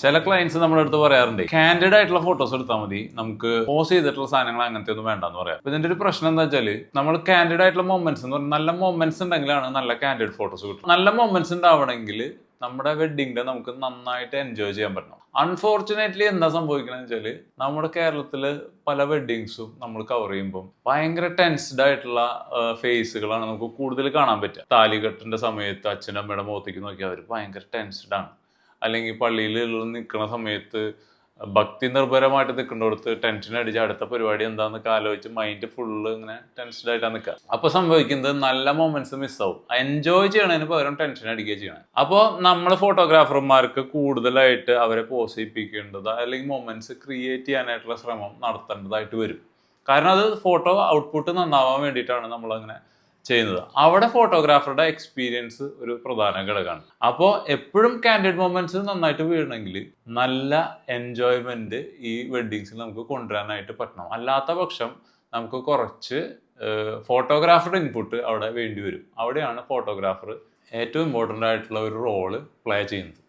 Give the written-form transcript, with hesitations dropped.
ചില ക്ലയൻസ് നമ്മുടെ അടുത്ത് പറയാറുണ്ട് കാൻഡിഡ് ആയിട്ടുള്ള ഫോട്ടോസ് എടുത്താൽ മതി, നമുക്ക് പോസ് ചെയ്തിട്ടുള്ള സാധനങ്ങൾ അങ്ങനത്തെ ഒന്നും വേണ്ടെന്ന് പറയാം. ഇതിന്റെ ഒരു പ്രശ്നം എന്താ വെച്ചാൽ നമ്മൾ കാൻഡിഡ് ആയിട്ടുള്ള മൊമെന്റ്സ് എന്ന് പറഞ്ഞാൽ നല്ല മൊമെന്റ്സ് ഉണ്ടെങ്കിലാണ് നല്ല കാൻഡിഡ് ഫോട്ടോസ് കിട്ടും. നല്ല മൊമെന്റ്സ് ഉണ്ടാവണമെങ്കിൽ നമ്മുടെ വെഡിങ് ഡേ നമുക്ക് നന്നായിട്ട് എൻജോയ് ചെയ്യാൻ പറ്റണം. അൺഫോർച്ചുനേറ്റ്ലി എന്താ സംഭവിക്കണമെന്ന് വെച്ചാൽ നമ്മുടെ കേരളത്തില് പല വെഡിങ്സും നമ്മൾ കവർ ചെയ്യുമ്പോൾ ഭയങ്കര ടെൻസ്ഡ് ആയിട്ടുള്ള ഫേസുകളാണ് നമുക്ക് കൂടുതൽ കാണാൻ പറ്റുക. താലികെട്ടിന്റെ സമയത്ത് അച്ഛനും അമ്മയുടെ മുഖത്തേക്ക് നോക്കിയാൽ അവർ ഭയങ്കര ടെൻസ്ഡ് ആണ്. അല്ലെങ്കിൽ പള്ളിയിൽ നിൽക്കുന്ന സമയത്ത് ഭക്തി നിർഭരമായിട്ട് നിൽക്കുന്നിടത്ത് ടെൻഷൻ അടിച്ച് അടുത്ത പരിപാടി എന്താണെന്നൊക്കെ ആലോചിച്ച് മൈൻഡ് ഫുള്ള് ഇങ്ങനെ ടെൻസ്ഡ് ആയിട്ടാണ് നിൽക്കുക. അപ്പൊ സംഭവിക്കുന്നത് നല്ല മൊമെന്റ്സ് മിസ്സാവും. എൻജോയ് ചെയ്യണതിന് പകരം ടെൻഷൻ അടിക്കുക ചെയ്യണം. അപ്പോൾ നമ്മൾ ഫോട്ടോഗ്രാഫർമാർക്ക് കൂടുതലായിട്ട് അവരെ പോസിപ്പിക്കേണ്ടത് അല്ലെങ്കിൽ മൊമെന്റ്സ് ക്രിയേറ്റ് ചെയ്യാനായിട്ടുള്ള ശ്രമം നടത്തേണ്ടതായിട്ട് വരും. കാരണം അത് ഫോട്ടോ ഔട്ട്പുട്ട് നന്നാവാൻ വേണ്ടിയിട്ടാണ് നമ്മളങ്ങനെ ചെയ്യുന്നത്. അവിടെ ഫോട്ടോഗ്രാഫറുടെ എക്സ്പീരിയൻസ് ഒരു പ്രധാന ഘടകമാണ്. അപ്പോൾ എപ്പോഴും കാൻഡിഡ് മൊമെന്റ്സ് നന്നായിട്ട് വീഴണമെങ്കിൽ നല്ല എൻജോയ്മെന്റ് ഈ വെഡ്ഡിങ്സിൽ നമുക്ക് കൊണ്ടുവരാനായിട്ട് പറ്റണം. അല്ലാത്ത പക്ഷം നമുക്ക് കുറച്ച് ഫോട്ടോഗ്രാഫറുടെ ഇൻപുട്ട് അവിടെ വേണ്ടി വരും. അവിടെയാണ് ഫോട്ടോഗ്രാഫർ ഏറ്റവും ഇമ്പോർട്ടൻ്റ് ആയിട്ടുള്ള ഒരു റോള് പ്ലേ ചെയ്യുന്നത്.